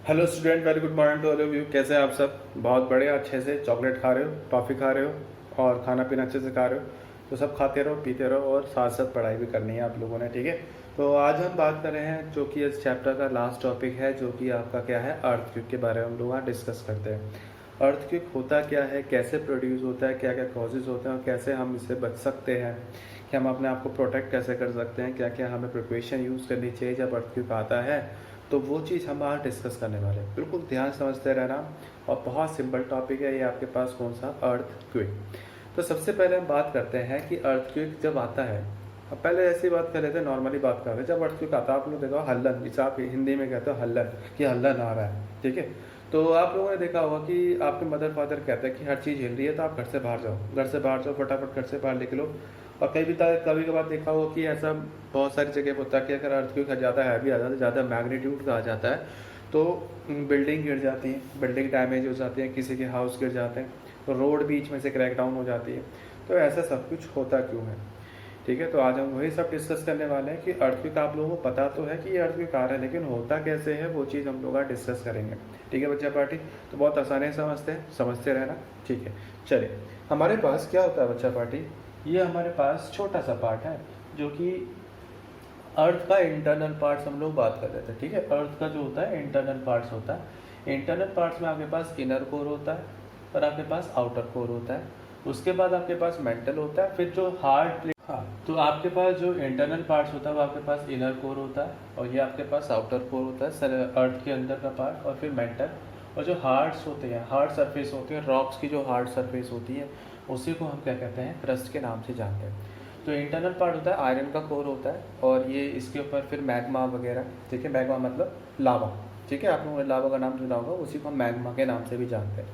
Hello student, very good morning to all of you. कैसे हैं आप सब? बहुत बढ़िया, अच्छे से चॉकलेट खा रहे हो, टॉफ़ी खा रहे हो और खाना पीना अच्छे से खा रहे हो। तो सब खाते रहो, पीते रहो और साथ साथ पढ़ाई भी करनी है आप लोगों ने, ठीक है। तो आज हम बात कर रहे हैं जो कि इस चैप्टर का लास्ट टॉपिक है, जो कि आपका क्या है, अर्थक्वेक के बारे में हम लोग आज डिस्कस करते हैं। अर्थक्वेक होता क्या है, कैसे प्रोड्यूस होता है, क्या क्या कॉजेज़ होते हैं और कैसे हम इससे बच सकते हैं, कि हम अपने आप को प्रोटेक्ट कैसे कर सकते हैं, क्या क्या हमें प्रिपरेशन यूज़ करनी चाहिए जब अर्थक्वेक आता है। तो वो चीज़ हम आज डिस्कस करने वाले हैं। बिल्कुल ध्यान समझते रहना। और बहुत सिंपल टॉपिक है ये आपके पास, कौन सा, अर्थक्वेक। तो सबसे पहले हम बात करते हैं कि अर्थक्वेक जब आता है, अब पहले ऐसी बात कर रहे थे, नॉर्मली बात कर रहे थे। जब अर्थक्वेक आता है, आप लोग देखो हल्लन, जिसे आप हिंदी में कहते हो हल्लन, कि हल्लन आ रहा है, ठीक है। तो आप लोगों ने देखा होगा कि आपके मदर फादर कहते हैं कि हर चीज़ हिल रही है तो आप घर से बाहर जाओ, घर से बाहर जाओ, फटाफट घर से बाहर निकलो। और कभी कभार देखा होगा कि ऐसा बहुत सारी जगह होता है कि अगर अर्थक्वेक ज़्यादा हैवी आ जाता है, ज़्यादा मैग्नीट्यूड का आ जाता है, तो बिल्डिंग गिर जाती है, बिल्डिंग डैमेज हो जाती है, किसी के हाउस गिर जाते हैं, तो रोड बीच में से क्रैक डाउन हो जाती है। तो ऐसा सब कुछ होता क्यों है, ठीक है। तो आज हम वही सब डिस्कस करने वाले हैं कि अर्थक्वेक आप लोगों को पता तो है कि ये अर्थक्वेक आ रहा है, लेकिन होता कैसे है वो चीज़ हम लोग आज डिस्कस करेंगे, ठीक है बच्चा पार्टी। तो बहुत आसानी से समझते हैं, समझते रहना, ठीक है। चलिए, हमारे पास क्या होता है बच्चा पार्टी, ये हमारे पास छोटा सा पार्ट है जो कि अर्थ का इंटरनल पार्ट्स हम लोग बात कर रहे थे, ठीक है। अर्थ का जो होता है इंटरनल पार्ट्स होता है। इंटरनल पार्ट्स में आपके पास इनर कोर होता है और आपके पास आउटर कोर होता है। उसके बाद आपके पास मेंटल होता है, फिर जो हार्ड प्लेट, हाँ, तो आपके पास जो इंटरनल पार्ट्स होता है वो आपके पास इनर कोर होता है और ये आपके पास आउटर कोर होता है, अर्थ के अंदर का पार्ट, और फिर मेंटल। और जो हार्ड्स होते हैं, हार्ड सरफेस होते हैं, रॉक्स की जो हार्ड सरफेस होती है, उसी को हम क्या कहते हैं, क्रस्ट के नाम से जानते हैं। जो इंटरनल पार्ट होता है, आयरन का कोर होता है और ये इसके ऊपर फिर मैग्मा वगैरह, ठीक है। मैग्मा मतलब लावा, ठीक है। आप लोगों ने लावा का नाम सुना होगा, उसी को हम मैग्मा के नाम से भी जानते हैं।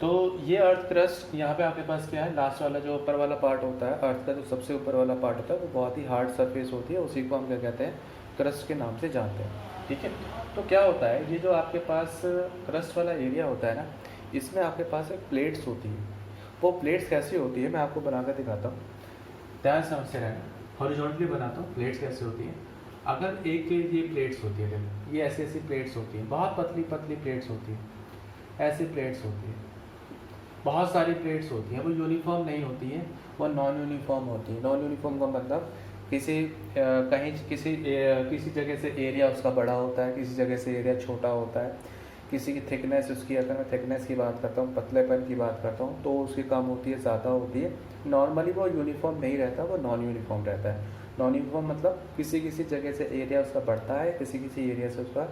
तो ये अर्थ क्रस्ट, यहाँ पे आपके पास क्या है, लास्ट वाला जो ऊपर वाला पार्ट होता है, अर्थ का जो सबसे ऊपर वाला पार्ट होता है, वो बहुत ही हार्ड सरफेस होती है, उसी को हम क्या कहते हैं, क्रस्ट के नाम से जानते हैं, ठीक है। तो क्या होता है, ये जो आपके पास क्रस्ट वाला एरिया होता है ना, इसमें आपके पास एक प्लेट्स होती है। वो प्लेट्स कैसी होती है, मैं आपको बना कर दिखाता हूँ, ध्यान समझते रहना। हॉरिजॉन्टली बनाता हूँ, प्लेट्स कैसे होती हैं। अगर एक ये प्लेट्स होती है, देखो ये ऐसी ऐसी प्लेट्स होती हैं, बहुत पतली पतली प्लेट्स होती हैं, ऐसी प्लेट्स होती हैं, बहुत सारी प्लेट्स होती हैं। वो यूनिफॉर्म नहीं होती हैं, वो नॉन यूनिफॉर्म होती है। नॉन यूनिफॉर्म का मतलब किसी कहीं किसी जगह से एरिया उसका बड़ा होता है, किसी जगह से एरिया छोटा होता है, किसी की थिकनेस उसकी, अगर मैं थिकनेस की बात करता हूँ, पतलेपन की बात करता हूँ, तो उसकी कम होती है, ज़्यादा होती है। नॉर्मली वो यूनिफॉर्म नहीं रहता, वो नॉन यूनिफॉर्म रहता है। नॉन यूनिफॉर्म मतलब किसी किसी जगह से एरिया उसका बढ़ता है, किसी किसी एरिया से उसका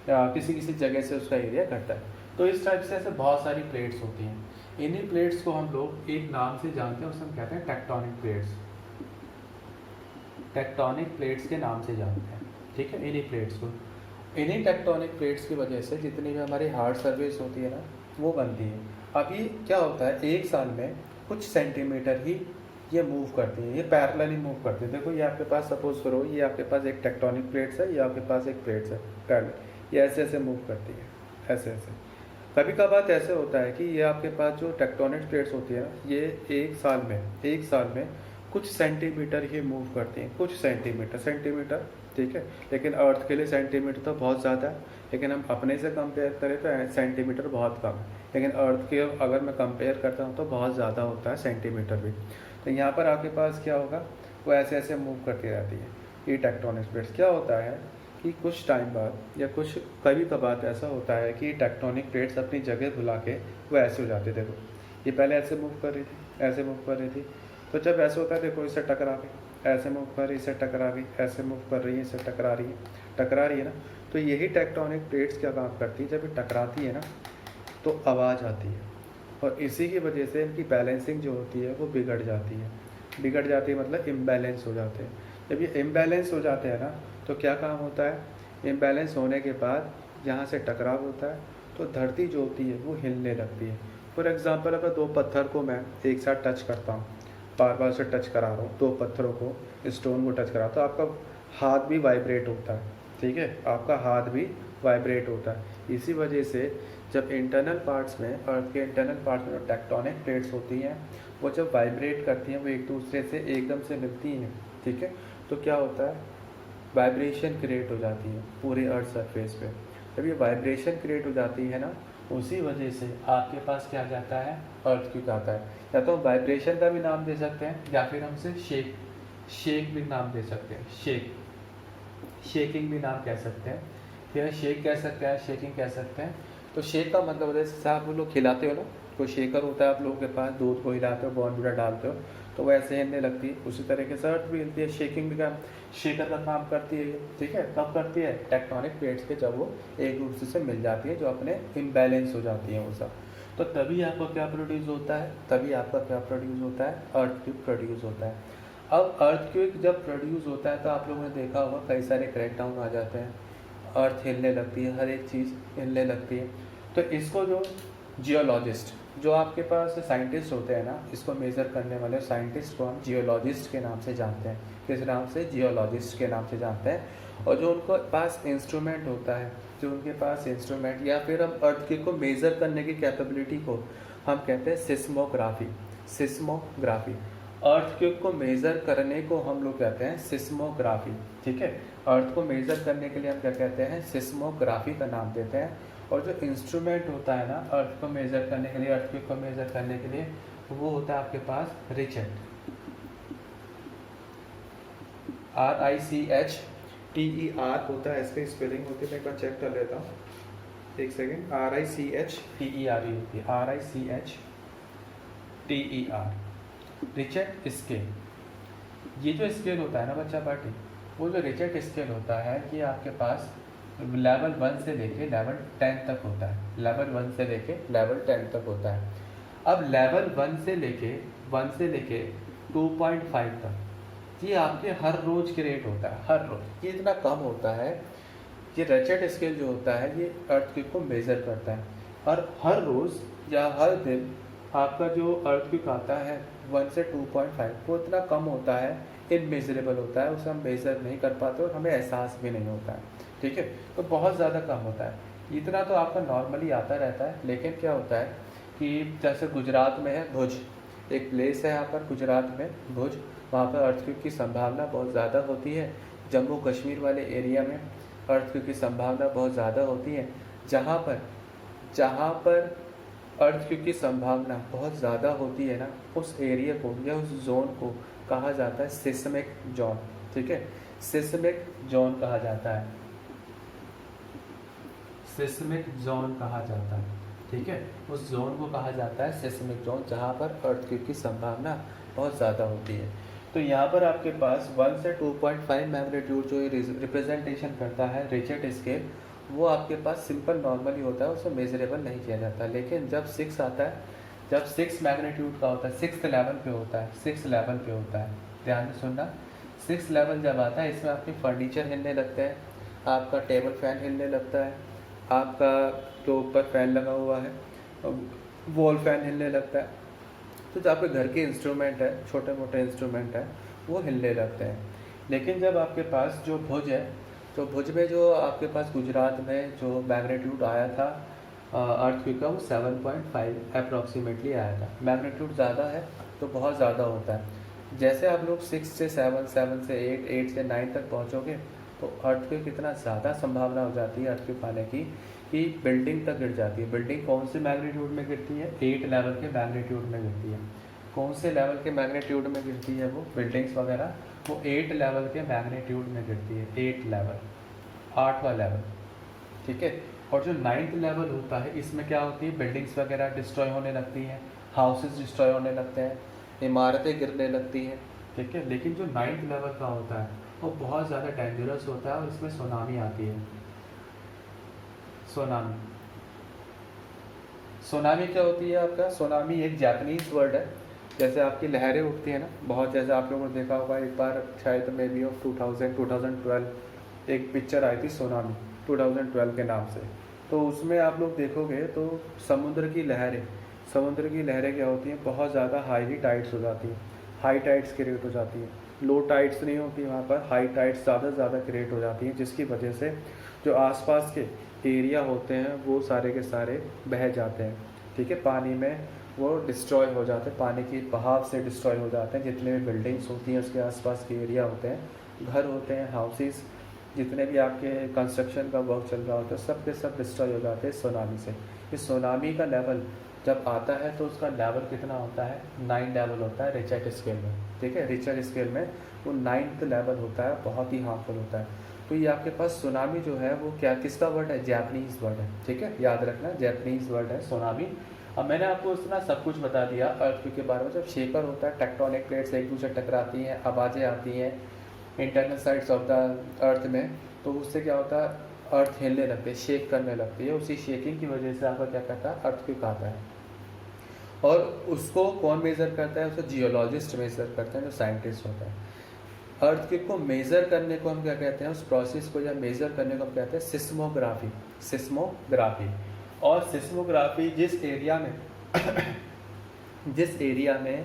किसी किसी जगह से उसका एरिया घटता है। तो इस टाइप से ऐसे बहुत सारी प्लेट्स होती हैं। इन्हीं प्लेट्स को हम लोग एक नाम से जानते हैं, उसे हम कहते हैं टेक्टोनिक प्लेट्स। टेक्टोनिक प्लेट्स के नाम से जानते हैं, ठीक है, इन्हीं प्लेट्स को। इन्हीं टेक्टोनिक प्लेट्स की वजह से जितनी भी हमारी हार्ड सर्फेस होती है ना, वो बनती है। अभी क्या होता है, एक साल में कुछ सेंटीमीटर ही ये मूव करती है, ये पैरेलल ही मूव करती है। देखो ये आपके पास, सपोज करो ये आपके पास एक टेक्टोनिक प्लेट्स है, ये आपके पास एक प्लेट्स है पैरेलल, ये ऐसे ऐसे मूव करती है, ऐसे ऐसे। कभी कभार ऐसे होता है कि ये आपके पास जो टेक्टोनिक प्लेट्स होती है ना, ये एक साल में कुछ सेंटीमीटर ही मूव करती हैं, कुछ सेंटीमीटर, ठीक है। लेकिन अर्थ के लिए सेंटीमीटर तो बहुत ज़्यादा है, लेकिन हम अपने से कंपेयर करें तो सेंटीमीटर बहुत कम है। लेकिन अर्थ के अगर मैं कंपेयर करता हूँ तो बहुत ज़्यादा होता है सेंटीमीटर भी। तो यहाँ पर आपके पास क्या होगा, वो ऐसे ऐसे मूव करती रहती है। ये टेक्टोनिक प्लेट्स क्या होता है कि कुछ टाइम बाद या कुछ कभी कभार ऐसा होता है कि टेक्टोनिक प्लेट्स अपनी जगह भुला के वो ऐसे हो जाते। देखो ये पहले ऐसे मूव कर रही थी, ऐसे मूव कर रही थी, तो जब ऐसा होता है, देखो इससे टकरा गई, ऐसे मूव कर रही, इससे टकरा गई, ऐसे मूव कर रही है, इससे टकरा रही है ना। तो यही टेक्टोनिक प्लेट्स क्या काम करती है, जब ये टकराती है ना तो आवाज़ आती है, और इसी की वजह से इनकी बैलेंसिंग जो होती है वो बिगड़ जाती है, मतलब इम्बैलेंस हो जाते हैं। जब ये इम्बैलेंस हो जाते हैं ना, तो क्या काम होता है, इम्बैलेंस होने के बाद जहाँ से टकराव होता है तो धरती जो होती है वो हिलने लगती है। फॉर एग्ज़ाम्पल, अगर दो पत्थर को मैं एक साथ टच करता हूँ, बार बार से टच करा रहा हूँ, दो पत्थरों को, स्टोन को टच करा, तो आपका हाथ भी वाइब्रेट होता है, ठीक है, आपका हाथ भी वाइब्रेट होता है। इसी वजह से जब इंटरनल पार्ट्स में, अर्थ के इंटरनल पार्ट्स में जो टेक्टोनिक प्लेट्स होती हैं, वो जब वाइब्रेट करती हैं, वो एक दूसरे से एकदम से मिलती हैं, ठीक है, तो क्या होता है, वाइब्रेशन क्रिएट हो जाती है पूरे अर्थ सरफेस पे। जब ये वाइब्रेशन क्रिएट हो जाती है ना, उसी वजह से आपके पास क्या आ जाता है, अर्थक्वेक आता है। या तो हम वाइब्रेशन का भी नाम दे सकते हैं, या फिर हमसे शेक भी नाम दे सकते हैं, शेकिंग भी नाम कह सकते हैं, या शेक कह सकते हैं, शेकिंग कह सकते हैं। तो शेक का मतलब जैसे आप लोग खिलाते हो ना, कोई शेकर होता है आप लोगों के पास, दूध को हिलाते हो, बॉर्नविटा डालते हो, तो वो ऐसे हिलने लगती है, उसी तरीके से अर्थ भी हिलती है। शेकिंग भी काम शेकर का काम करती है, ठीक है। कब करती है, टेक्टोनिक प्लेट्स के जब वो एक दूसरे से मिल जाती है, जो अपने इम्बैलेंस हो जाती है वो सब, तो तभी आपका क्या प्रोड्यूस होता है, तभी आपका क्या प्रोड्यूस होता है, अर्थक्वेक प्रोड्यूस होता है। अब अर्थक्वेक जब प्रोड्यूस होता है तो आप लोगों ने देखा होगा कई सारे क्रैकडाउन आ जाते हैं, अर्थ हिलने लगती है, हर एक चीज़ हिलने लगती है। तो इसको जो जियोलॉजिस्ट, जो आपके पास साइंटिस्ट होते हैं ना, इसको मेज़र करने वाले साइंटिस्ट को हम जियोलॉजिस्ट के नाम से जानते हैं। किस नाम से, जियोलॉजिस्ट के नाम से जानते हैं। और जो उनके पास इंस्ट्रूमेंट होता है, जो उनके पास इंस्ट्रूमेंट, या फिर हम अर्थक्वेक को मेज़र करने की कैपेबिलिटी को हम कहते हैं सिस्मोग्राफी। अर्थक्वेक को मेज़र करने को हम लोग कहते हैं सिस्मोग्राफी, ठीक है। अर्थ को मेज़र करने के लिए हम क्या कहते हैं, सिस्मोग्राफी का नाम देते हैं। और जो इंस्ट्रूमेंट होता है ना अर्थ को मेज़र करने के लिए, अर्थक्वेक को मेज़र करने के लिए, वो होता है आपके पास रिचेट, RICHTER होता है, इसकी स्पेलिंग होती है, मैं एक बार चेक कर लेता हूँ, एक सेकेंड। RICHTER होती है, RICHTER, रिचेट स्केल। ये जो स्केल होता है ना बच्चा पार्टी, वो जो रिचेट स्केल होता है, ये आपके पास लेवल 1 से लेके लेवल 10 तक होता है, लेवल 1 से लेके लेवल 10 तक होता है। अब लेवल 1 से लेके 2.5 तक ये आपके हर रोज के रेट होता है, हर रोज। ये इतना कम होता है, ये रिचेट स्केल जो होता है ये अर्थक्वेक को मेज़र करता है, और हर रोज़ या हर दिन आपका जो अर्थक्वेक आता है 1 से 2.5, वो इतना कम होता है, इनमेजरेबल होता है, उसे हम मेज़र नहीं कर पाते और हमें एहसास भी नहीं होता है, ठीक है। तो बहुत ज़्यादा कम होता है। इतना तो आपका नॉर्मली आता रहता है, लेकिन क्या होता है कि जैसे गुजरात में है भुज, एक प्लेस है यहाँ पर गुजरात में भुज, वहाँ पर अर्थक्वेक की संभावना बहुत ज़्यादा होती है। जम्मू कश्मीर वाले एरिया में अर्थक्वेक की संभावना बहुत ज़्यादा होती है। जहाँ पर अर्थक्वेक की संभावना बहुत ज़्यादा होती है ना, उस एरिया को या उस जोन को कहा जाता है सिस्मिक जोन, ठीक है। सिस्मिक जोन कहा जाता है, सिस्मिक जोन कहा जाता है, ठीक है। उस जोन को कहा जाता है सिस्मिक जोन, जहाँ पर अर्थक्वेक की संभावना बहुत ज़्यादा होती है। तो यहाँ पर आपके पास 1 से 2.5 मैग्नीट्यूड जो रिप्रेजेंटेशन करता है रिचेट स्केल, वो आपके पास सिंपल नॉर्मली होता है, उसे मेजरेबल नहीं किया जाता। लेकिन जब 6 आता है, जब 6 मैग्नीट्यूड का होता है, 6th लेवल पे होता है, 6 लेवल पे होता है, ध्यान से सुनना। 6 लेवल जब आता है, इसमें आपके फर्नीचर हिलने लगते हैं, आपका टेबल फैन हिलने लगता है, आपका जो ऊपर फैन लगा हुआ है वॉल फैन हिलने लगता है। तो जो आपके घर के इंस्ट्रूमेंट है, छोटे मोटे इंस्ट्रूमेंट है, वो हिलने लगते हैं। लेकिन जब आपके पास जो भुज है, तो भुज में जो आपके पास गुजरात में जो मैग्नीट्यूड आया था अर्थक्वेक का, वो 7.5 अप्रॉक्सीमेटली आया था। मैग्नीट्यूड ज़्यादा है तो बहुत ज़्यादा होता है। जैसे आप लोग 6 से 7, 7 से 8, 8 से 9 तक पहुँचोगे तो अर्थक्वेक इतना ज़्यादा संभावना हो जाती है अर्थक्वेक आने की कि बिल्डिंग तक गिर जाती है। बिल्डिंग कौन से मैग्नीट्यूड में गिरती है, 8 लेवल के मैग्नीट्यूड में गिरती है। कौन से लेवल के मैग्नीट्यूड में गिरती है वो बिल्डिंग्स वगैरह, वो 8 लेवल के मैग्नीट्यूड में गिरती है, 8 लेवल, 8वां लेवल, ठीक है। और जो 9th लेवल होता है, इसमें क्या होती है, बिल्डिंग्स वगैरह डिस्ट्रॉय होने लगती हैं, हाउसेस डिस्ट्रॉय होने लगते हैं, इमारतें गिरने लगती हैं, ठीक है। लेकिन जो 9th लेवल का होता है वो बहुत ज़्यादा डेंजरस होता है, और इसमें सुनामी आती है। सुनामी क्या होती है आपका, सुनामी एक जापानीज वर्ड है। जैसे आपकी लहरें उठती हैं ना बहुत, जैसे आप लोगों ने देखा होगा एक बार शायद मे बी ऑफ 2012 एक पिक्चर आई थी सुनामी 2012 के नाम से। तो उसमें आप लोग देखोगे तो समुद्र की लहरें क्या होती हैं, बहुत ज़्यादा हाईली टाइड्स हो जाती हैं, हाई टाइड्स क्रिएट हो जाती हैं। लो टाइड्स नहीं होती वहाँ पर, हाई टाइड्स ज़्यादा से ज़्यादा क्रिएट हो जाती हैं, जिसकी वजह से जो आसपास के एरिया होते हैं वो सारे के सारे बह जाते हैं, ठीक है। पानी में वो डिस्ट्रॉय हो जाते हैं, पानी की बहाव से डिस्ट्रॉय हो जाते हैं। जितने भी बिल्डिंग्स होती हैं उसके आसपास के एरिया होते हैं, घर होते हैं, हाउसेस, जितने भी आपके कंस्ट्रक्शन का वर्क चल रहा होता है सब के सब डिस्ट्रॉय हो जाते हैं सुनामी से। इस सुनामी का लेवल जब आता है तो उसका लेवल कितना होता है, 9 लेवल होता है रिचर्ड स्केल में, ठीक है। रिचर्ड स्केल में वो 9th लेवल होता है, बहुत ही हार्मफुल होता है। तो ये आपके पास सुनामी जो है वो क्या, किसका वर्ड है, जापानीज़ वर्ड है, ठीक है, याद रखना जापानीज़ वर्ड है सुनामी। अब मैंने आपको इतना सब कुछ बता दिया अर्थक्वेक के बारे में। जब शेकर होता है, टेक्टोनिक प्लेट्स एक दूसरे टकराती हैं, आवाज़ें आती हैं internal sides of the earth में, तो उससे क्या होता है, अर्थ हिलने लगती है, शेक करने लगती है। उसी शेकिंग की वजह से आपका क्या कहता है, अर्थक्वेक आता है। और उसको कौन मेज़र करता है, उसको जियोलॉजिस्ट मेज़र करते हैं, जो साइंटिस्ट होता है। अर्थक्वेक को मेज़र करने को हम क्या कहते हैं, उस प्रोसेस को या मेज़र करने को हम कहते हैं सिस्मोग्राफी। सिस्मोग्राफी। और सिस्मोग्राफी जिस एरिया में जिस एरिया में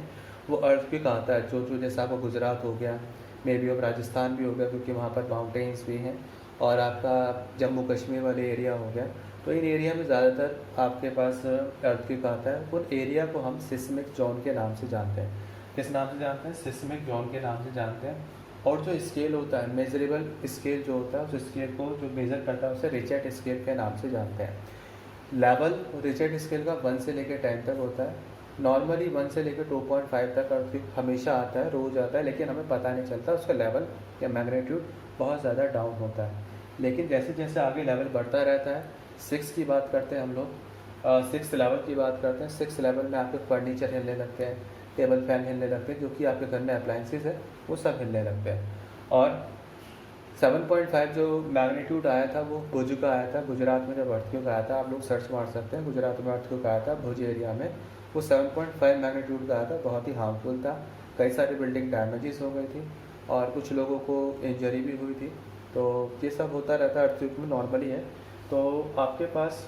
वो अर्थक्वेक आता है, जो जैसे आपका गुजरात हो गया, मे बी अब राजस्थान भी हो गया क्योंकि वहाँ पर माउंटेन्स भी हैं, और आपका जम्मू कश्मीर वाले एरिया हो गया, तो इन एरिया में ज़्यादातर आपके पास अर्थक्वेक आता है। उन एरिया को हम सिस्मिक जोन के नाम से जानते हैं। किस नाम से जानते हैं, सिस्मिक जोन के नाम से जानते हैं। और जो स्केल होता है, मेजरेबल स्केल जो होता है, उस स्केल को जो मेज़र करता है उसे रिचर्ड स्केल के नाम से जानते हैं। लेवल रिचर्ड स्केल का 1 से लेकर 10 तक होता है। नॉर्मली 1 से लेकर 2.5 तक अर्थक्वेक हमेशा आता है, रोज़ आता है, लेकिन हमें पता नहीं चलता, उसका लेवल या मैग्नीट्यूड बहुत ज़्यादा डाउन होता है। लेकिन जैसे जैसे आगे लेवल बढ़ता रहता है, 6 की बात करते हैं हम लोग, 6 लेवल की बात करते हैं। 6 लेवल में आपके फर्नीचर हिलने लगते हैं, टेबल फैन हिलने लगते हैं, जो कि आपके घर में अप्लाइंसेस है वो सब हिलने लगते हैं। और 7.5 जो मैग्नीट्यूड आया था वो भुज का आया था, गुजरात में जब अर्थक्वेक आया था, आप लोग सर्च मार सकते हैं, गुजरात में अर्थक्वेक आया था भुज एरिया में, वो 7.5 मैग्नीट्यूड का आया था, बहुत ही हार्मफुल था। कई सारी बिल्डिंग डैमेजेस हो गई थी और कुछ लोगों को इंजरी भी हुई थी। तो ये सब होता रहता है अर्थक्वेक में, नॉर्मली है। तो आपके पास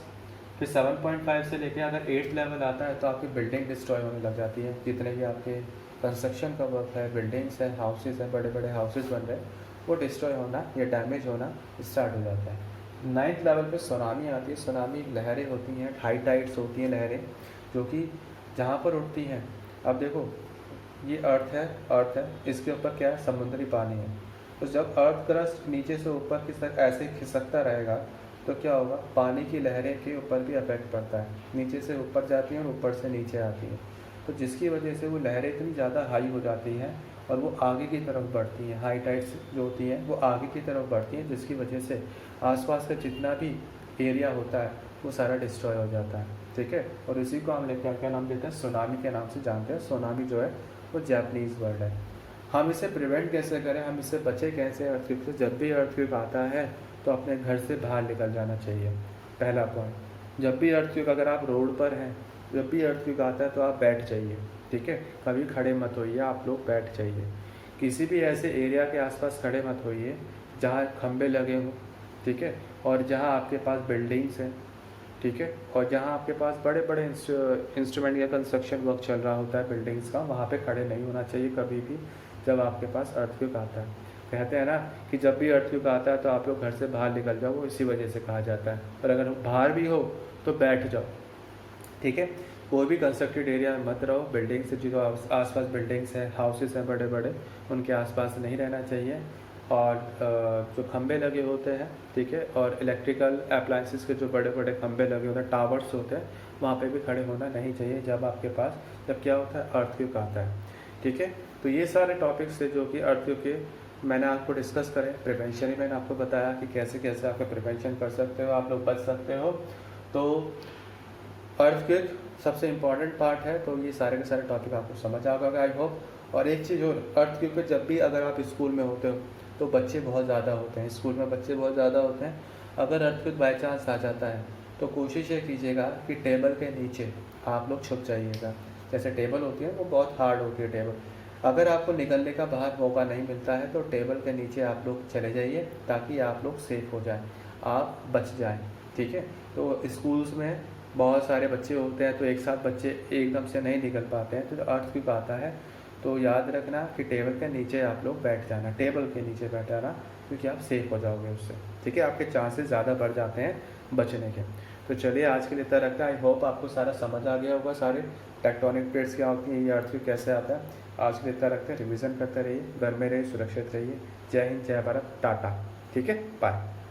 फिर 7.5 से लेकर अगर 8th लेवल आता है तो आपकी बिल्डिंग डिस्ट्रॉय होने लग जाती है। जितने भी आपके कंस्ट्रक्शन का वर्क है, बिल्डिंग्स हैं, हाउसेज हैं, बड़े बड़े हाउसेज बन रहे हैं, वो डिस्ट्रॉय होना या डैमेज होना स्टार्ट हो जाता है। 9th लेवल पे सुनामी आती है। सुनामी लहरें होती हैं, हाई टाइड्स होती हैं लहरें, जो कि जहाँ पर उठती हैं, अब देखो ये अर्थ है, इसके ऊपर क्या है, समुद्री पानी है। तो जब अर्थ क्रस्ट नीचे से ऊपर की तरफ ऐसे खिसकता रहेगा तो क्या होगा, पानी की लहरें के ऊपर भी इफेक्ट पड़ता है, नीचे से ऊपर जाती हैं और ऊपर से नीचे आती हैं। तो जिसकी वजह से वो लहरें इतनी ज़्यादा हाई हो जाती हैं और वो आगे की तरफ बढ़ती हैं, हाई टाइड्स जो होती हैं वो आगे की तरफ बढ़ती हैं, जिसकी वजह से आसपास का जितना भी एरिया होता है वो सारा डिस्ट्रॉय हो जाता है, ठीक है। और इसी को हम क्या नाम देते हैं, सुनामी के नाम से जानते हैं। सुनामी जो है वो जापानीज़ वर्ड है। हम इसे प्रिवेंट कैसे करें, हम इससे बचे कैसे अर्थक्वेक से। जब भी अर्थक्वेक आता है तो अपने घर से बाहर निकल जाना चाहिए, पहला पॉइंट। जब भी अर्थक्वेक, अगर आप रोड पर हैं, जब भी अर्थक्वेक आता है तो आप बैठ जाइए, ठीक है, कभी खड़े मत होइए, आप लोग बैठ जाइए। किसी भी ऐसे एरिया के आसपास खड़े मत होइए जहाँ खंबे लगे हों, ठीक है, और जहाँ आपके पास बिल्डिंग्स हैं, ठीक है, और जहाँ आपके पास बड़े बड़े इंस्ट्रूमेंट या कंस्ट्रक्शन वर्क चल रहा होता है बिल्डिंग्स का, वहाँ पे खड़े नहीं होना चाहिए कभी भी जब आपके पास अर्थक्वेक आता है। कहते हैं ना कि जब भी अर्थक्वेक आता है तो आप लोग घर से बाहर निकल जाओ, वो इसी वजह से कहा जाता है। और अगर बाहर भी हो तो बैठ जाओ, ठीक है। कोई भी कंस्ट्रक्टेड एरिया में मत रहो, बिल्डिंग से जो आसपास बिल्डिंग्स हैं, हाउसेस हैं बड़े बड़े, उनके आसपास नहीं रहना चाहिए। और जो खंबे लगे होते हैं, ठीक है, और इलेक्ट्रिकल अप्लाइंसेस के जो बड़े बड़े खंबे लगे होते हैं, टावर्स होते हैं, वहाँ पे भी खड़े होना नहीं चाहिए जब आपके पास, जब क्या होता है, अर्थक्वेक आता है, ठीक है। तो ये सारे टॉपिक्स थे जो कि अर्थक्वेक के मैंने आपको डिस्कस करें। प्रिवेंशन ही मैंने आपको बताया कि कैसे कैसे आप प्रिवेंशन कर सकते हो, आप लोग बच सकते हो। तो अर्थक्वेक सबसे इम्पॉर्टेंट पार्ट है। तो ये सारे के सारे टॉपिक आपको समझ आ गए, आई होप। और एक चीज़ और, अर्थक्वेक पे जब भी अगर आप स्कूल में होते हो तो बच्चे बहुत ज़्यादा होते हैं, स्कूल में बच्चे बहुत ज़्यादा होते हैं। अगर अर्थक्वेक बाई चांस आ जाता है तो कोशिश ये कीजिएगा कि टेबल के नीचे आप लोग छुप जाइएगा। जैसे टेबल होती है वो बहुत हार्ड होती है टेबल, अगर आपको निकलने का बाहर मौका नहीं मिलता है तो टेबल के नीचे आप लोग चले जाइए, ताकि आप लोग सेफ हो जाएं, आप बच जाएं, ठीक है। तो स्कूल्स में बहुत सारे बच्चे होते हैं, तो एक साथ बच्चे एकदम से नहीं निकल पाते हैं, तो अर्थक्वेक आता है तो याद रखना कि टेबल के नीचे आप लोग बैठ जाना, टेबल के नीचे बैठ जाना, क्योंकि आप सेफ हो जाओगे उससे, ठीक है। आपके चांसेस ज़्यादा बढ़ जाते हैं बचने के। तो चलिए आज के लिए इतना रखता है। आई होप आपको सारा समझ आ गया होगा, सारे टेक्टोनिक प्लेट्स क्या होती हैं, ये अर्थक्वेक कैसे आता है। आज के लिए इतना रखते हैं, रिवीजन करते रहिए, घर में रहिए, सुरक्षित रहिए। जय हिंद, जय भारत, टाटा। ठीक है, बाय।